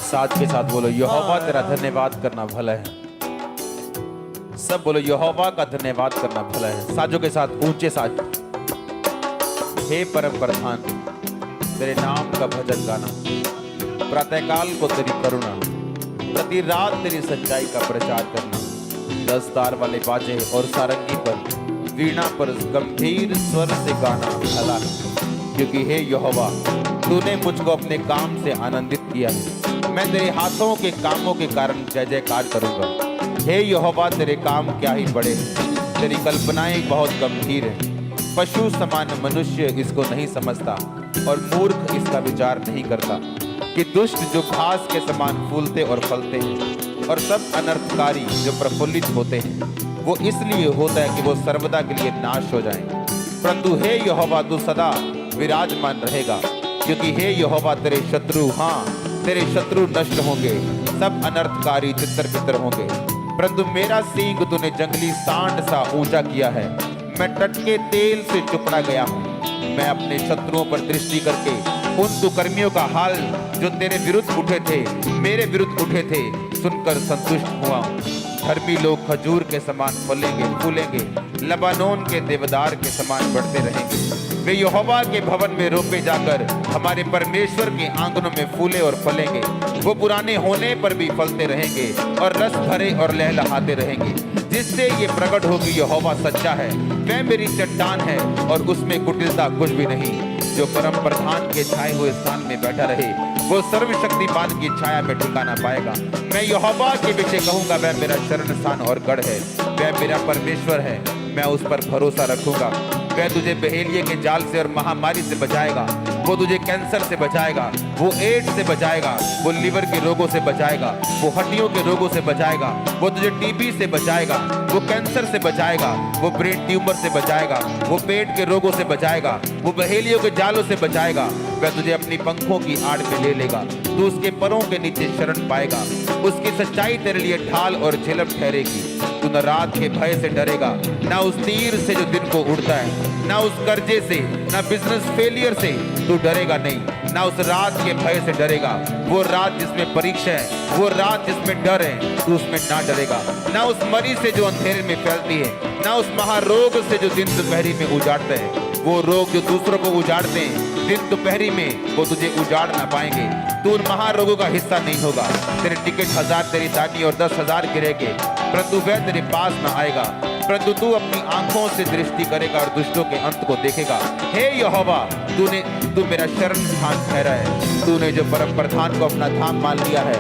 साथ के साथ बोलो यहोवा तेरा धन्यवाद करना भला है। सब बोलो यहोवा का धन्यवाद करना भला है। साजों के साथ ऊंचे साज। हे परम प्रधान तेरे नाम का भजन गाना, प्रातःकाल को तेरी करुणा, प्रति रात तेरी सच्चाई का प्रचार करना। 10 तार वाले बाजे और सारंगी पर, वीणा पर गंभीर स्वर से गाना भला है, क्योंकि हे यहोवा तूने मुझको अपने काम से आनंदित किया है। मैं तेरे हाथों के कामों के कारण जय जयकार करूंगा। हे यहोवा तेरे काम क्या ही बड़े हैं, तेरी कल्पनाएं बहुत गंभीर हैं। पशु समान मनुष्य इसको नहीं समझता और मूर्ख इसका विचार नहीं करता कि दुष्ट जो घास के समान फूलते और फलते हैं और सब अनर्थकारी जो प्रफुल्लित होते हैं, वो इसलिए होता है कि वो सर्वदा के लिए नाश हो जाएं। परंतु हे यहोवा तू सदा विराजमान रहेगा, क्योंकि हे यहोवा तेरे शत्रु, हाँ तेरे शत्रु नष्ट होंगे, सब अनर्थकारी तितर बितर होंगे। परंतु मेरा सींग तूने जंगली सांड सा ऊंचा किया है। मैं टटके तेल से चुपड़ा गया हूँ। मैं अपने शत्रुओं पर दृष्टि करके उन दुष्कर्मियों का हाल जो तेरे विरुद्ध उठे थे, मेरे विरुद्ध उठे थे, सुनकर संतुष्ट हुआ हूँ। धर्मी लोग खजूर के समान फलेंगे फूलेंगे, लबानोन के देवदार के समान बढ़ते रहेंगे। वे यहोवा के भवन में रोपे जाकर हमारे परमेश्वर के आंगनों में फूले और फलेंगे। वो पुराने होने पर भी फलते रहेंगे और रस भरे और लहलहाते रहेंगे, जिससे ये प्रकट हो कि यहोवा सच्चा है। वह मेरी चट्टान है और उसमें कुटिलता कुछ भी नहीं। जो परम प्रधान के छाए हुए स्थान में बैठा रहे, वो सर्वशक्तिमान की छाया में ठिकाना पाएगा। मैं यहोवा के विषय कहूंगा, वह मेरा शरण स्थान और गढ़ है। वह मेरा परमेश्वर है, मैं उस पर भरोसा रखूंगा। वह तुझे बहेलिये के जाल से और महामारी से बचाएगा। वो तुझे कैंसर से बचाएगा, वो एड्स से बचाएगा, वो लीवर के रोगों से बचाएगा, वो हड्डियों के रोगों से बचाएगा, वो तुझे टीबी से बचाएगा, वो कैंसर से बचाएगा, वो ब्रेन ट्यूमर से बचाएगा, वो पेट के रोगों से बचाएगा, वो बहेलियों के जालों से बचाएगा। वह तुझे अपनी पंखों की आड़ में ले लेगा, तू उसके परों के नीचे शरण पाएगा। उसकी सच्चाई तेरे लिए ढाल और झिलम ठहरेगी। तू न रात के भय से डरेगा, ना उस तीर से जो दिन को उड़ता है, ना उस कर्जे से, ना बिजनेस फेलियर से तू डरेगा नहीं, ना उस रात के भय से डरेगा। वो रात जिसमें परीक्षा है, वो रात जिसमें डर है, तू उसमें ना डरेगा। ना उस मरी से जो अंधेरे में फैलती है, ना उस महारोग से जो दिन दोपहरी में उजाड़ता है। वो रोग जो दूसरों को उजाड़ते हैं, दिन दोपहरी में वो तुझे उजाड़ ना पाएंगे। तू उन महारोगों का हिस्सा नहीं होगा। तेरे टिकट 1000 तेरी दानी और 10,000 गिरेंगे, परंतु वह तेरे पास न आएगा। परंतु तू अपनी आंखों से दृष्टि करेगा और दुष्टों के अंत को देखेगा। हे यहोवा तू मेरा शरण स्थान ठहरा है। तूने जो परम प्रधान को अपना धाम मान लिया है,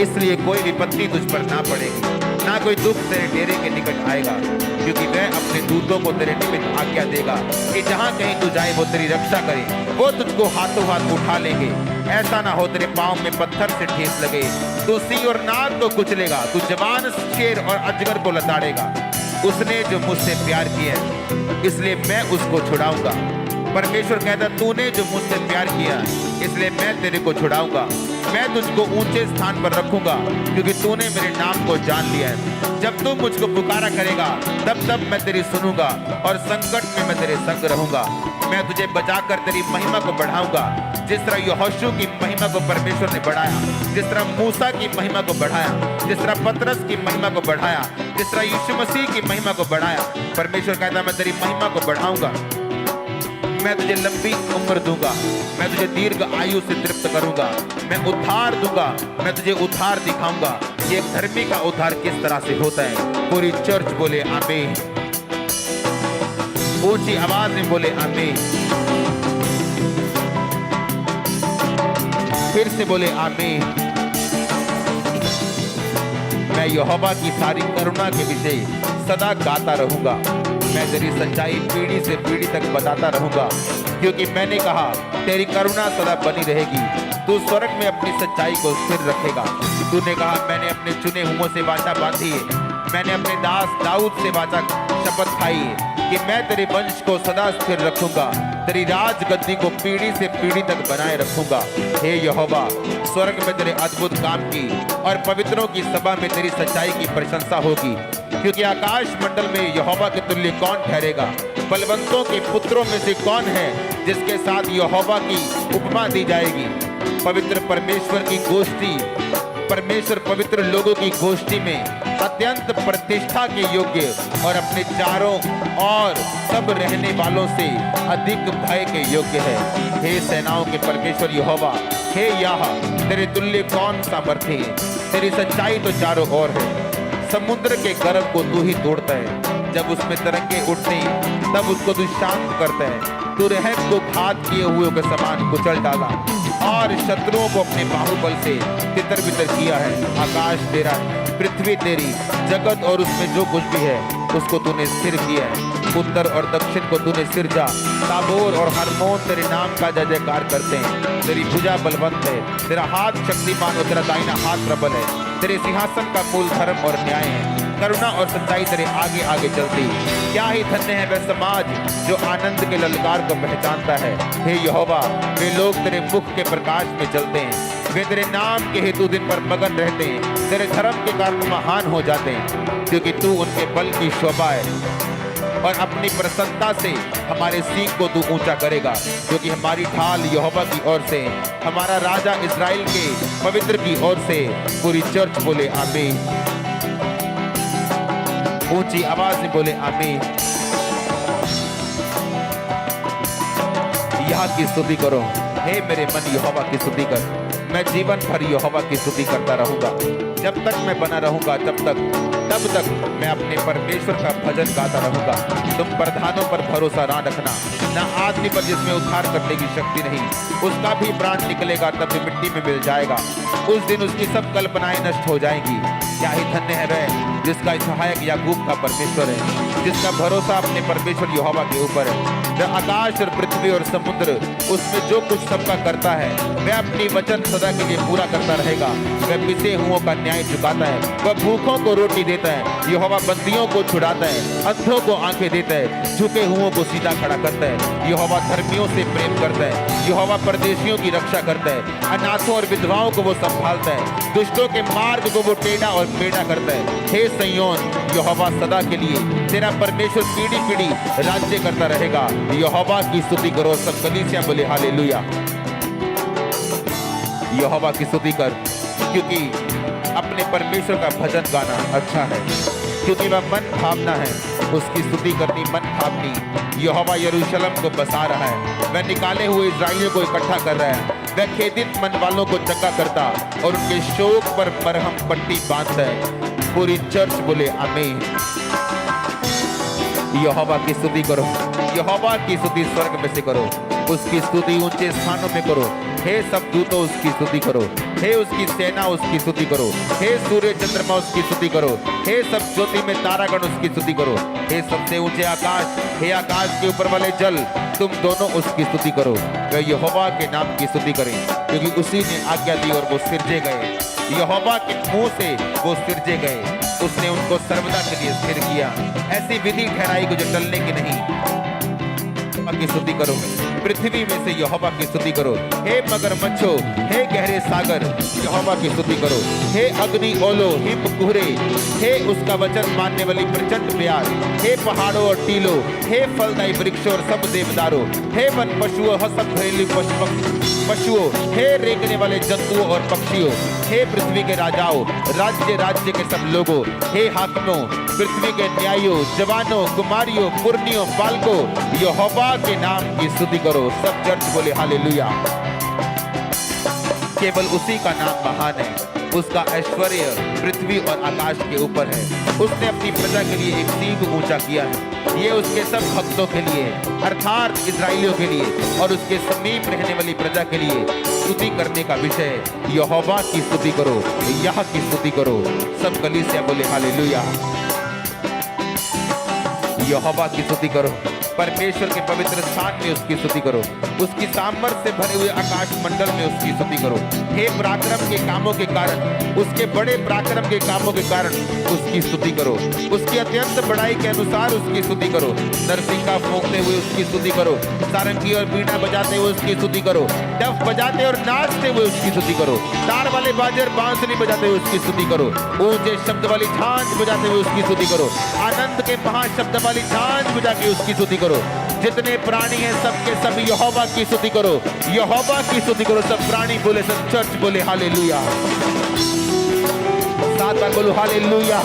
इसलिए कोई विपत्ति तुझ पर ना पड़ेगी, ना कोई दुख तेरे डेरे के निकट आएगा। क्योंकि वह अपने दूतों को तेरे निमित्त आज्ञा देगा कि जहाँ कहीं तू जाए वो तेरी रक्षा करे। वो तुझको हाथों हाथ उठा लेंगे, ऐसा ना हो तेरे पाँव में पत्थर से ठेस लगे। तू सिंह और नाग को कुचलेगा, तू जवान शेर और अजगर को लताड़ेगा। उसने जो मुझसे प्यार किया है, इसलिए मैं उसको छुड़ाऊंगा। परमेश्वर कहता, तूने जो मुझसे प्यार किया इसलिए मैं तेरे को छुड़ाऊंगा। मैं तुझको ऊंचे स्थान पर रखूंगा, क्योंकि तूने मेरे नाम को जान लिया है। जब तू मुझको पुकारा करेगा, तब मैं तेरी सुनूंगा और संकट में मैं तेरे संग रहूंगा। मैं तुझे बचाकर तेरी महिमा को बढ़ाऊंगा, जिस तरह यहोशू की महिमा को परमेश्वर ने बढ़ाया, जिस तरह मूसा की महिमा को बढ़ाया, जिस तरह पतरस की महिमा को बढ़ाया, जिस तरह यीशु मसीह की महिमा को बढ़ाया। परमेश्वर कहता, मैं तेरी महिमा को बढ़ाऊंगा। मैं तुझे लंबी उम्र दूंगा, मैं तुझे दीर्घ आयु से तृप्त करूंगा, मैं उद्धार दूंगा, मैं तुझे उद्धार दिखाऊंगा। ये एक धर्मी का उद्धार किस तरह से होता है। पूरी चर्च बोले आमीन, ऊंची आवाज में बोले आमीन, फिर से बोले आमीन। मैं यहोवा की सारी करुणा के विषय सदा गाता रहूंगा। मैं तेरी सच्चाई पीढ़ी से पीढ़ी तक बताता रहूंगा, क्योंकि मैंने कहा तेरी करुणा सदा बनी रहेगी। तू स्वर्ग में अपनी सच्चाई को स्थिर रखेगा। तूने कहा, मैंने अपने चुने हुओं से वाचा बांधी है, मैंने अपने दास दाऊद से वाचा शपथ खाई है कि मैं तेरे वंश को सदा स्थिर रखूंगा, तेरी राज गद्दी को पीढ़ी से पीढ़ी तक बनाए रखूंगा। हे यहोवा, स्वर्ग में तेरे अद्भुत काम की और पवित्रों की सभा में तेरी सच्चाई की प्रशंसा होगी। क्योंकि आकाश मंडल में यहोवा के तुल्य कौन ठहरेगा? बलवंतों के पुत्रों में से कौन है जिसके साथ यहोवा की उपमा दी जाएगी? पवित्र परमेश्वर की गोष्ठी, परमेश्वर पवित्र लोगों की गोष्ठी में अत्यंत प्रतिष्ठा के योग्य और अपने चारों और सब रहने वालों से अधिक भय के योग्य है। हे सेनाओं के परमेश्वर यहोवा, हे याह, तेरे तुल्य कौन सामर्थ्य है? तेरी सच्चाई तो चारों ओर है। समुद्र के गर्भ को तू ही तोड़ता है, जब उसमें तरंगे उठते हैं तब उसको तू शांत करता है। तू रहम को घात किए हुए के समान कुचल डाला और शत्रुओं को अपने बाहुबल से तितर बितर किया है। आकाश तेरा है, पृथ्वी तेरी, जगत और उसमें जो कुछ भी है उसको तूने स्थिर किया है। उत्तर और दक्षिण को तूने सिरजा। ताबोर और हरमोन तेरे नाम का जय जयकार करते हैं। तेरी भुजा बलवंत है, तेरा हाथ शक्तिमान और तेरा दाहिना हाथ प्रबल है। तेरे सिंहासन का मूल धर्म और न्याय है, करुणा और सच्चाई तेरे आगे आगे चलती। क्या ही धन्य है वह समाज जो आनंद के ललकार को पहचानता है। हे यहोवा, वे लोग तेरे मुख के प्रकाश में चलते हैं। वे तेरे नाम के हेतु दिन पर मगन रहते हैं, तेरे धर्म के कारण महान हो जाते हैं, क्योंकि तू उनके बल की शोभा है और अपनी प्रसन्नता से हमारे सींग को तू ऊंचा करेगा, क्योंकि हमारी ढाल यहोवा की ओर से, हमारा राजा इस्राएल के पवित्र की ओर से। पूरी चर्च बोले आमीन, ऊंची आवाज में बोले आमीन। यहाँ की स्तुति करो। हे मेरे मन यहोवा की स्तुति कर। मैं जीवन भर यहोवा की स्तुति करता रहूंगा। जब तक मैं बना रहूंगा तब तक मैं अपने परमेश्वर का भजन गाता रहूंगा। तुम प्रधानों पर भरोसा ना रखना, ना आदमी पर जिसमें उद्धार करने की शक्ति नहीं। उसका भी प्राण निकलेगा तब भी मिट्टी में मिल जाएगा। उस दिन उसकी सब कल्पनाएं नष्ट हो जाएंगी। क्या ही धन्य है वह जिसका सहायक याकूब का परमेश्वर है, जिसका भरोसा अपने परमेश्वर यहोवा के ऊपर है। वह आकाश और पृथ्वी और समुद्र उसमें जो कुछ सबका करता है, वह अपनी वचन सदा के लिए पूरा करता रहेगा। वह पिसे हुओं का न्याय चुकाता है, वह भूखों को रोटी देता है। यहोवा बंदियों को छुड़ाता है, अंधों को आंखें देता है, झुके हुओं को सीधा खड़ा करता है। यहोवा धर्मियों से प्रेम करता है, यहोवा परदेशियों की रक्षा करता है। अनाथों और विधवाओं को वो संभालता है, दुष्टों के मार्ग को वो टेढ़ा और मेढ़ा करता है। हे सिय्योन, यहोवा सदा के लिए, तेरा परमेश्वर पीढ़ी पीढ़ी राज्य करता रहेगा। यहोवा की स्तुति करो। सब कलीसिया बोले हालेलुया। यहोवा की स्तुति कर, क्योंकि अपने परमेश्वर का भजन गाना अच्छा है, क्योंकि वह मन भावना है। उसकी स्तुति करनी मन भावनी। यहोवा यरूशलेम को बसा रहा है, वह निकाले हुए इस्राएलियों को इकट्ठा कर रहा है। वह खेदित मन वालों को चंगा करता और उनके शोक पर मरहम पट्टी बांधता है। पूरी चर्च बोले आमीन। यहोवा की स्तुति करो। यहोवा की स्तुति स्वर्ग में से करो, उसकी स्तुति ऊंचे स्थानों में करो। हे सब दूतों उसकी स्तुति करो, हे उसकी सेना उसकी स्तुति करो। हे सूर्य चंद्रमा उसकी स्तुति करो, हे सब ज्योति में तारागण उसकी स्तुति करो। हे सबसे ऊंचे आकाश, हे आकाश के ऊपर वाले जल, तुम दोनों उसकी स्तुति करो। वे यहोवा के नाम की स्तुति करें, क्योंकि उसी ने आज्ञा दी और वो सिरजे गए। यहोवा के मुंह से वो सिरजे गए, उसने उनको सर्वदा के लिए स्थिर किया। ऐसी विधि ठहराई जो टलने की नहीं। की स्तुति करो, पृथ्वी में से यहोवा की स्तुति करो। हे मगरमच्छों, हे गहरे सागर, यहोवा की स्तुति करो। हे अग्नि ओलो, हिम कुहरे, हे उसका वचन मानने वाली प्रचंड प्यार, हे पहाड़ों और टीलों, हे फलदायी वृक्षों और सब देवदारों, हे वन पशुओं, सब घरेलू पशुओं, हे रेंगने वाले जंतुओं और पक्षियों, हे पृथ्वी के राजाओं, राज्य राज्य के सब लोगों, हे हाकिमों, पृथ्वी के न्यायियों, जवानों, कुमारियों, पुरनियों, बालकों, यहोवा के नाम की स्तुति करो। सब चर्च बोले हालेलुया। केवल उसी का नाम महान है, उसका ऐश्वर्य पृथ्वी और आकाश के ऊपर है। उसने अपनी प्रजा के लिए एक सींग ऊंचा किया है। ये उसके सब भक्तों के लिए, अर्थात इस्राएलियों के लिए और उसके समीप रहने वाली प्रजा के लिए स्तुति करने का विषय है। यहोवा की स्तुति करो, यह की स्तुति करो। सब कलीसिया बोले हालेलुया। यहोवा की स्तुति करो, परमेश्वर के पवित्र स्थान में उसकी स्तुति करो, उसकी सामर्थ्य से भरे हुए आकाश मंडल में उसकी स्तुति करो। हे पराक्रम के कामों के कारण, उसके बड़े पराक्रम के कामों के कारण उसकी स्तुति करो। उसकी अत्यंत बड़ाई के अनुसार उसकी स्तुति करो। नरसिंगा फूंकते हुए उसकी स्तुति करो, सारंगी और बीड़ा बजाते हुए उसकी स्तुति करो, डफ बजाते और नाचते हुए उसकी स्तुति करो, तार वाले बाजे और बांसुरी बजाते हुए उसकी स्तुति करो, ऊंचे शब्द वाली झांझ बजाते हुए उसकी स्तुति करो, आनंद के महाशब्द वाली झांझ बजा के उसकी स्तुति करो। जितने प्राणी हैं सबके सब यहोवा की स्तुति करो, यहोवा की स्तुति करो। सब प्राणी बोले, सब चर्च बोले हालेलुया। 7 बार बोलो हालेलुया।